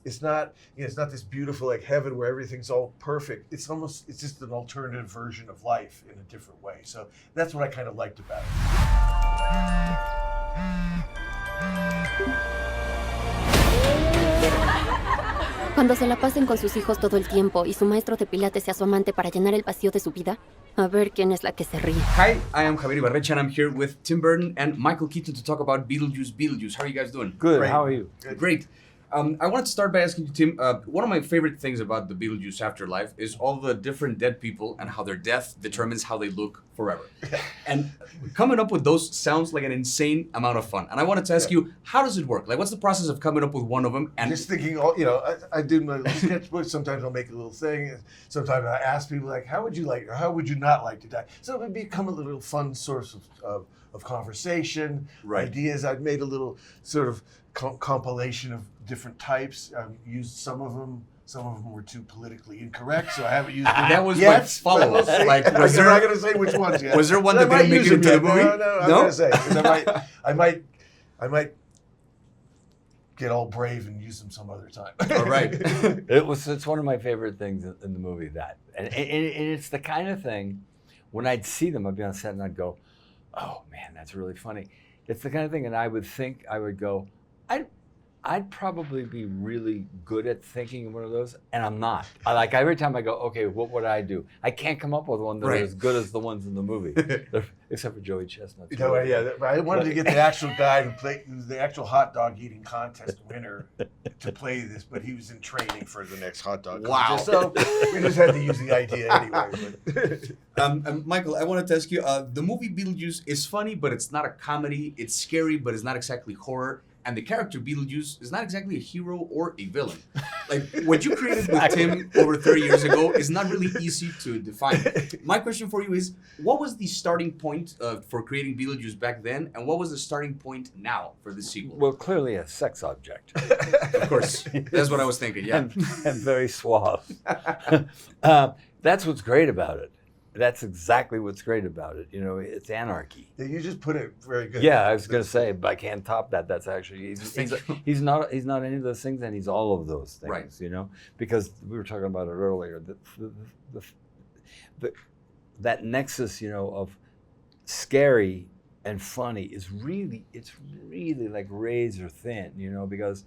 It's not, it's not this beautiful like heaven where everything's all perfect. It's just an alternative version of life in a different way. So that's what I kind of liked about Cuando se la pasen con sus hijos todo el tiempo y su maestro de pilates sea su amante para llenar el vacío de su vida, a ver quién es la que se ríe. Hi, I am Javier Ibarreche and I'm here with Tim Burton and Michael Keaton to talk about Beetlejuice. How are you guys doing? Good. Great. How are you? Great. I wanted to start by asking you, Tim, one of my favorite things about the Beetlejuice afterlife is all the different dead people and how their death determines how they look forever. And coming up with those sounds like an insane amount of fun. And I wanted to ask you, how does it work? Like, what's the process of coming up with one of them? And Just thinking, I do my sketchbook. Sometimes I'll make a little thing. Sometimes I ask people like, how would you like, or how would you not like to die? So it would become a little fun source of conversation, Right. ideas. I've made a little sort of compilation of different types. I've used some of them. Some of them were too politically incorrect, so I haven't used them that was yet. my follow-up. But we'll see. Like, I'm not going to say which ones yet. Was there one But that I didn't might make use it into them the yet. movie? No, I'm No? going to say. 'Cause I might get all brave and use them some other time. All right. It's one of my favorite things in the movie, that. And it's the kind of thing, when I'd see them, I'd be on set and I'd go, oh man, that's really funny. It's the kind of thing, and I would go, I'd probably be really good at thinking of one of those, and I'm not. Every time I go, okay, what would I do? I can't come up with one that Right. is as good as the ones in the movie, except for Joey Chestnut. I wanted to get the actual guy who was the actual hot dog eating contest winner to play this, but he was in training for the next hot dog Wow. contest. So we just had to use the idea anyway. But Michael, I wanted to ask you, the movie Beetlejuice is funny, but it's not a comedy. It's scary, but it's not exactly horror. And the character Beetlejuice is not exactly a hero or a villain. Like, what you created with Tim over 30 years ago is not really easy to define. My question for you is, what was the starting point for creating Beetlejuice back then, and what was the starting point now for the sequel? Well, clearly a sex object. Of course, that's what I was thinking, yeah. and very suave. That's what's great about it. That's exactly what's great about it. It's anarchy. you just put it very good. Yeah, I was going to say, but I can't top that. That's actually he's not any of those things, and he's all of those things. Right. Because we were talking about it earlier. That nexus, of scary and funny it's really like razor thin. Because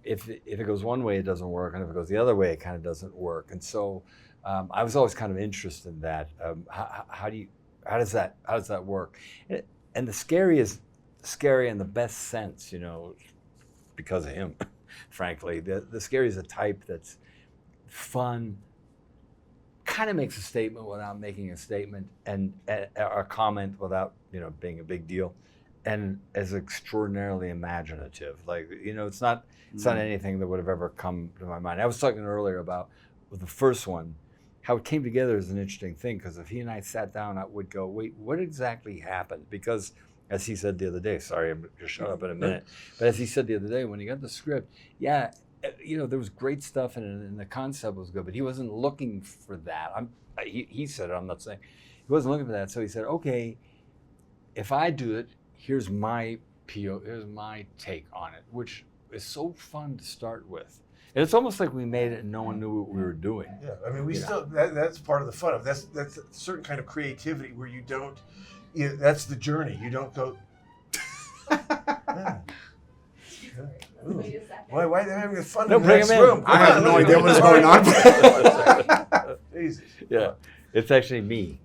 if it goes one way, it doesn't work, and if it goes the other way, it kind of doesn't work. And so I was always kind of interested in that. How does that work? And the scary is scary in the best sense, because of him. Frankly, the scary is a type that's fun, kind of makes a statement without making a statement, and a comment without being a big deal, and is extraordinarily imaginative. It's not anything that would have ever come to my mind. I was talking earlier about with the first one, how it came together is an interesting thing, because if he and I sat down, I would go, wait, what exactly happened? Because as he said the other day, sorry, I'm going to shut up in a minute, but as he said the other day, when he got the script, there was great stuff in it, and the concept was good, but he wasn't looking for that. He said it, I'm not saying. He wasn't looking for that, so he said, okay, if I do it, here's my take on it, which is so fun to start with. And it's almost like we made it and no one knew what we were doing. Yeah, I mean, that's part of the fun of that's a certain kind of creativity where you don't, that's the journey. You don't go. Why are they having fun in the bring next him in. room? I have no idea what is going on. Jesus. Yeah, it's actually me.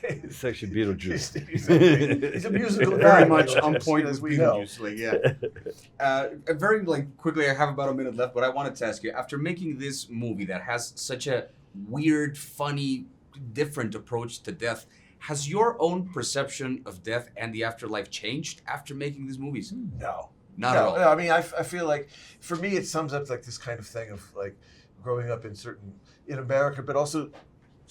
It's actually Beetlejuice. He's a musical guy. Very much on point as with we know. Beetlejuice. Very quickly, I have about a minute left, but I wanted to ask you, after making this movie that has such a weird, funny, different approach to death, has your own perception of death and the afterlife changed after making these movies? No. Not at all. No, I mean, I feel like, for me, it sums up like this kind of thing of like growing up in America, but also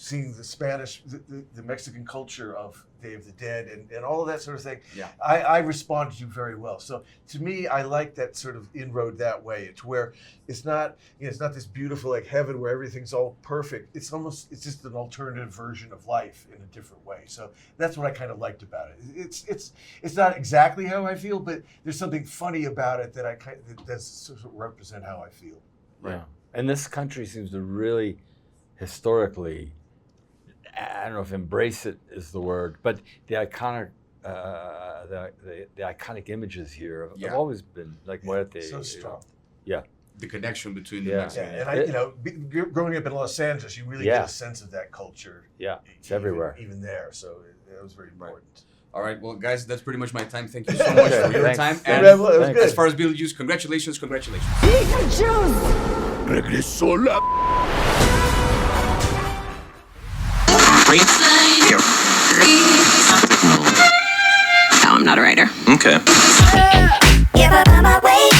seeing the Spanish, the Mexican culture of Day of the Dead and all of that sort of thing. Yeah. I respond to you very well. So to me, I like that sort of inroad that way. It's where it's not, it's not this beautiful like heaven where everything's all perfect. It's just an alternative version of life in a different way. So that's what I kind of liked about it. It's not exactly how I feel, but there's something funny about it that that sort of represent how I feel. Right. Yeah. And this country seems to really historically, I don't know if embrace it is the word, but the iconic the iconic images here have always been like Muerte. So strong. Yeah. The connection between the Yeah, Mexican. and growing up in Los Angeles, you really get a sense of that culture. Yeah, it's everywhere. Even there, so it was very important. All right, well, guys, that's pretty much my time. Thank you so much for your time. And it was good. as far as Beetlejuice, congratulations. Regresó la... No, I'm not a writer. Okay. Give up on my way.